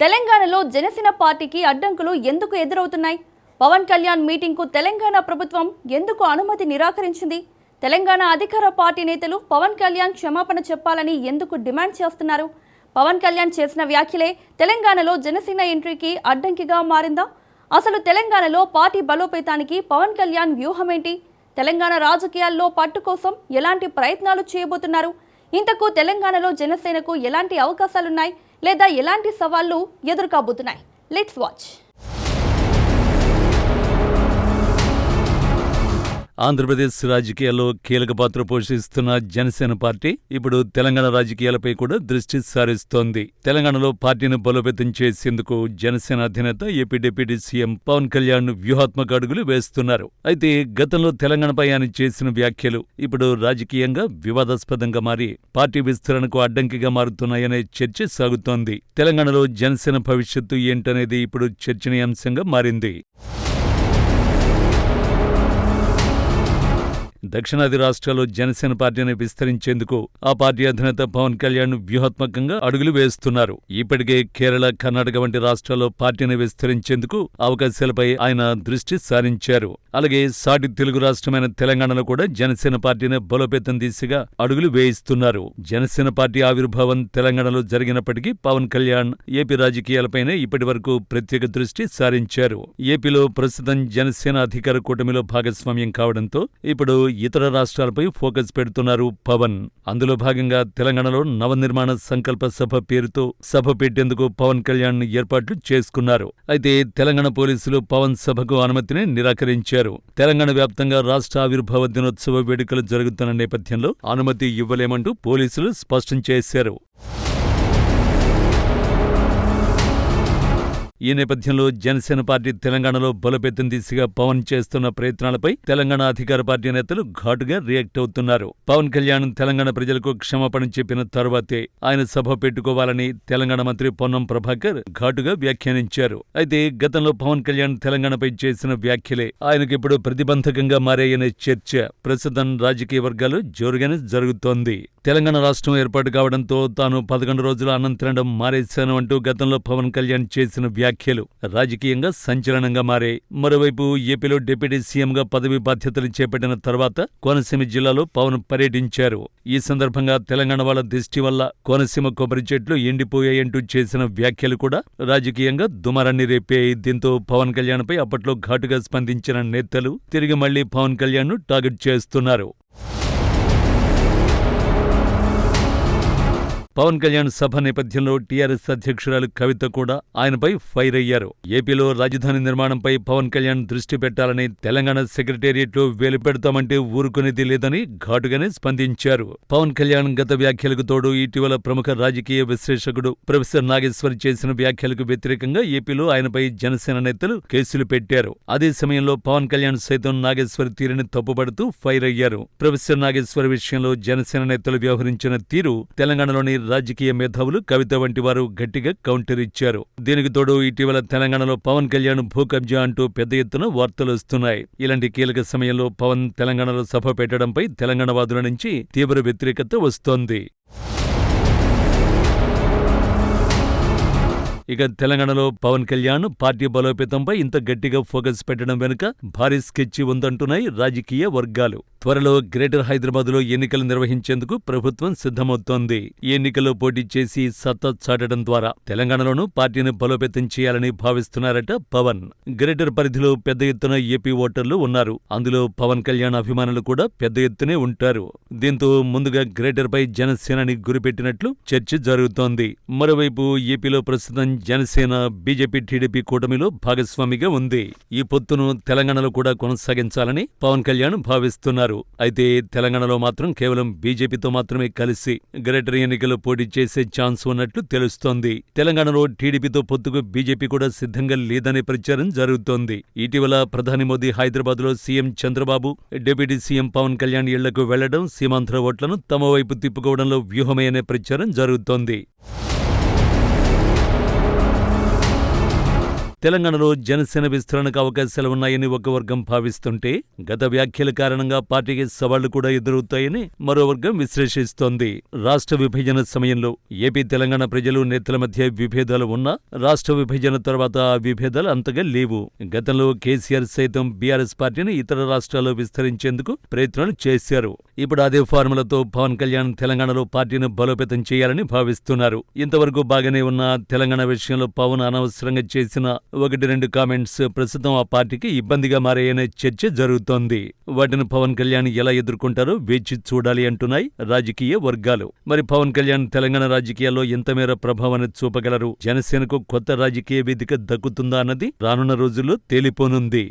తెలంగాణలో జనసేన పార్టీకి అడ్డంకులు ఎందుకు ఎదురవుతున్నాయి? పవన్ కళ్యాణ్ మీటింగ్కు తెలంగాణ ప్రభుత్వం ఎందుకు అనుమతి నిరాకరించింది? తెలంగాణ అధికార పార్టీ నేతలు పవన్ కళ్యాణ్ క్షమాపణ చెప్పాలని ఎందుకు డిమాండ్ చేస్తున్నారు? పవన్ కళ్యాణ్ చేసిన వ్యాఖ్యలే తెలంగాణలో జనసేన ఎంట్రీకి అడ్డంకిగా మారిందా? అసలు తెలంగాణలో పార్టీ బలోపేతానికి పవన్ కళ్యాణ్ వ్యూహం ఏంటి? తెలంగాణ రాజకీయాల్లో పట్టు కోసం ఎలాంటి ప్రయత్నాలు చేయబోతున్నారు? ఇంతకు తెలంగాణలో జనసేనకు ఎలాంటి అవకాశాలున్నాయి లేదా ఎలాంటి సవాళ్లు ఎదురుకాబోతున్నాయి? Let's watch. ఆంధ్రప్రదేశ్ రాజకీయాల్లో కీలక పాత్ర పోషిస్తున్న జనసేన పార్టీ ఇప్పుడు తెలంగాణ రాజకీయాలపై కూడా దృష్టి సారిస్తోంది. తెలంగాణలో పార్టీని బలోపేతం చేసేందుకు జనసేన అధినేత AP deputy CM Pawan Kalyan వ్యూహాత్మక అడుగులు వేస్తున్నారు. అయితే గతంలో తెలంగాణపై ఆయన చేసిన వ్యాఖ్యలు ఇప్పుడు రాజకీయంగా వివాదాస్పదంగా మారి పార్టీ విస్తరణకు అడ్డంకిగా మారుతున్నాయనే చర్చ సాగుతోంది. తెలంగాణలో జనసేన భవిష్యత్తు ఏంటనేది ఇప్పుడు చర్చనీయాంశంగా మారింది. దక్షిణాది రాష్ట్రాల్లో జనసేన పార్టీని విస్తరించేందుకు ఆ పార్టీ అధినేత పవన్ కళ్యాణ్ వ్యూహాత్మకంగా అడుగులు వేస్తున్నారు. ఇప్పటికే కేరళ, కర్ణాటక వంటి రాష్ట్రాల్లో పార్టీని విస్తరించేందుకు అవకాశాలపై ఆయన దృష్టి సారించారు. అలాగే సాటి తెలుగు రాష్ట్రమైన తెలంగాణలో కూడా జనసేన పార్టీని బలోపేతం దిశగా అడుగులు వేయిస్తున్నారు. జనసేన పార్టీ ఆవిర్భావం తెలంగాణలో జరిగినప్పటికీ పవన్ కళ్యాణ్ ఏపీ రాజకీయాలపైనే ఇప్పటి వరకు ప్రత్యేక దృష్టి సారించారు. ఏపీలో ప్రస్తుతం జనసేన అధికార కూటమిలో భాగస్వామ్యం కావడంతో ఇప్పుడు ఇతర రాష్ట్రాలపై ఫోకస్ పెడుతున్నారు పవన్. అందులో భాగంగా తెలంగాణలో నవనిర్మాణ సంకల్ప సభ పేరుతో సభ పెట్టేందుకు పవన్ కళ్యాణ్ ఏర్పాట్లు చేసుకున్నారు. అయితే తెలంగాణ పోలీసులు పవన్ సభకు అనుమతిని నిరాకరించారు. తెలంగాణ వ్యాప్తంగా రాష్ట్ర ఆవిర్భావ దినోత్సవ వేడుకలు జరుగుతున్న నేపథ్యంలో అనుమతి ఇవ్వలేమంటూ పోలీసులు స్పష్టం చేశారు. ఈ నేపథ్యంలో జనసేన పార్టీ తెలంగాణలో బలోపేతం దిశగా పవన్ చేస్తున్న ప్రయత్నాలపై తెలంగాణ అధికార పార్టీ నేతలు ఘాటుగా రియాక్ట్ అవుతున్నారు. పవన్ కళ్యాణ్ తెలంగాణ ప్రజలకు క్షమాపణ చెప్పిన తరువాతే ఆయన సభ పెట్టుకోవాలని తెలంగాణ మంత్రి పొన్నం ప్రభాకర్ ఘాటుగా వ్యాఖ్యానించారు. అయితే గతంలో పవన్ కళ్యాణ్ తెలంగాణపై చేసిన వ్యాఖ్యలే ఆయనకిప్పుడు ప్రతిబంధకంగా మారాయనే చర్చ ప్రస్తుతం రాజకీయ వర్గాలు జోరుగానే జరుగుతోంది. తెలంగాణ రాష్ట్రం ఏర్పాటు కావడంతో తాను 11 రోజుల అన్నం తినడం మారేశాను అంటూ గతంలో పవన్ కళ్యాణ్ చేసిన వ్యాఖ్యలు రాజకీయంగా సంచలనంగా మారాయి. మరోవైపు ఏపీలో డిప్యూటీ సీఎంగా పదవి బాధ్యతలు చేపట్టిన తర్వాత కోనసీమ జిల్లాలో పవన్ పర్యటించారు. ఈ సందర్భంగా తెలంగాణ వాళ్ల దిష్టి వల్ల కోనసీమ కొబ్బరి చెట్లు ఎండిపోయాయంటూ చేసిన వ్యాఖ్యలు కూడా రాజకీయంగా దుమారాన్ని రేపాయి. దీంతో పవన్ కళ్యాణ్పై అప్పట్లో ఘాటుగా స్పందించిన నేతలు తిరిగి మళ్లీ పవన్ కళ్యాణ్ను టార్గెట్ చేస్తున్నారు. పవన్ కళ్యాణ్ సభ నేపథ్యంలో టీఆర్ఎస్ అధ్యక్షురాలు కవిత కూడా ఆయనపై ఫైర్ అయ్యారు. ఏపీలో రాజధాని నిర్మాణంపై పవన్ కళ్యాణ్ దృష్టి పెట్టాలని తెలంగాణ సెక్రటేరియట్లో వేలుపెడతామంటే ఊరుకునేది లేదని ఘాటుగానే స్పందించారు. పవన్ కళ్యాణ్ గత వ్యాఖ్యలకు తోడు ఇటీవల ప్రముఖ రాజకీయ విశ్లేషకుడు ప్రొఫెసర్ నాగేశ్వర్ చేసిన వ్యాఖ్యలకు వ్యతిరేకంగా ఏపీలో ఆయనపై జనసేన నేతలు కేసులు పెట్టారు. అదే సమయంలో పవన్ కళ్యాణ్ సైతం నాగేశ్వర్ తీరుని తప్పుపడుతూ ఫైర్ అయ్యారు. ప్రొఫెసర్ నాగేశ్వర్ విషయంలో జనసేన నేతలు వ్యవహరించిన తీరు తెలంగాణలోని రాజకీయ మేధావులు కవిత వంటి వారు గట్టిగా కౌంటర్ ఇచ్చారు. దీనికి తోడు ఇటీవల తెలంగాణలో పవన్ కళ్యాణ్ భూ కబ్జా అంటూ పెద్ద ఎత్తున వార్తలు వస్తున్నాయి. ఇలాంటి కీలక సమయంలో పవన్ తెలంగాణలో సభ పెట్టడంపై తెలంగాణ వాదుల నుంచి తీవ్ర వ్యతిరేకత వస్తోంది. ఇక తెలంగాణలో పవన్ కళ్యాణ్ పార్టీ బలోపేతంపై ఇంత గట్టిగా ఫోకస్ పెట్టడం వెనుక భారీ స్కెచ్ ఉందంటున్నాయి రాజకీయ వర్గాలు. త్వరలో గ్రేటర్ హైదరాబాద్లో ఎన్నికలు నిర్వహించేందుకు ప్రభుత్వం సిద్ధమవుతోంది. ఈ ఎన్నికల్లో పోటీ చేసి సత్తా చాటడం ద్వారా తెలంగాణలోనూ పార్టీని బలోపేతం చేయాలని భావిస్తున్నారట పవన్. గ్రేటర్ పరిధిలో పెద్ద ఎత్తున ఏపీ ఓటర్లు ఉన్నారు. అందులో పవన్ కళ్యాణ్ అభిమానులు కూడా పెద్ద ఎత్తునే ఉంటారు. దీంతో ముందుగా గ్రేటర్ పై జనసేనని గురిపెట్టినట్లు చర్చ జరుగుతోంది. మరోవైపు ఏపీలో ప్రస్తుతం జనసేన బీజేపీ టీడీపీ కూటమిలో భాగస్వామిగా ఉంది. ఈ పొత్తును తెలంగాణలో కూడా కొనసాగించాలని పవన్ కళ్యాణ్ భావిస్తున్నారు. అయితే తెలంగాణలో మాత్రం కేవలం బీజేపీతో మాత్రమే కలిసి గ్రేటర్ ఎన్నికల్లో పోటీ చేసే ఛాన్స్ ఉన్నట్లు తెలుస్తోంది. తెలంగాణలో టీడీపీతో పొత్తుకు బీజేపీ కూడా సిద్ధంగా లేదనే ప్రచారం జరుగుతోంది. ఇటీవల ప్రధాని మోదీ హైదరాబాద్లో CM Chandrababu, deputy CM Pawan Kalyan ఇళ్లకు వెళ్లడం సీమాంధ్ర ఓట్లను తమ వైపు తిప్పుకోవడంలో వ్యూహమే అనే ప్రచారం జరుగుతోంది. తెలంగాణలో జనసేన విస్తరణకు అవకాశాలు ఉన్నాయని ఒక వర్గం భావిస్తుంటే గత వ్యాఖ్యల కారణంగా పార్టీకి సవాళ్లు కూడా ఎదురవుతాయని మరో వర్గం విశ్లేషిస్తోంది. రాష్ట్ర విభజన సమయంలో ఏపీ తెలంగాణ ప్రజలు నేతల మధ్య విభేదాలు ఉన్నా రాష్ట్ర విభజన తర్వాత ఆ విభేదాలు అంతగా లేవు. గతంలో కేసీఆర్ సైతం బీఆర్ఎస్ పార్టీని ఇతర రాష్ట్రాల్లో విస్తరించేందుకు ప్రయత్నాలు చేశారు. ఇప్పుడు అదే ఫార్ములాతో పవన్ కళ్యాణ్ తెలంగాణలో పార్టీని బలోపేతం చేయాలని భావిస్తున్నారు. ఇంతవరకు బాగానే ఉన్న తెలంగాణ విషయంలో పవన్ అనవసరంగా చేసిన 1-2 కామెంట్స్ ప్రస్తుతం ఆ పార్టీకి ఇబ్బందిగా మారాయనే చర్చ జరుగుతోంది. వాటిని పవన్ కళ్యాణ్ ఎలా ఎదుర్కొంటారో వేచి చూడాలి అంటున్నాయి రాజకీయ వర్గాలు. మరి పవన్ కళ్యాణ్ తెలంగాణ రాజకీయాల్లో ఎంతమేర ప్రభావాన్ని చూపగలరు? జనసేనకు కొత్త రాజకీయ వేదిక దక్కుతుందా అన్నది రానున్న రోజుల్లో తేలిపోనుంది.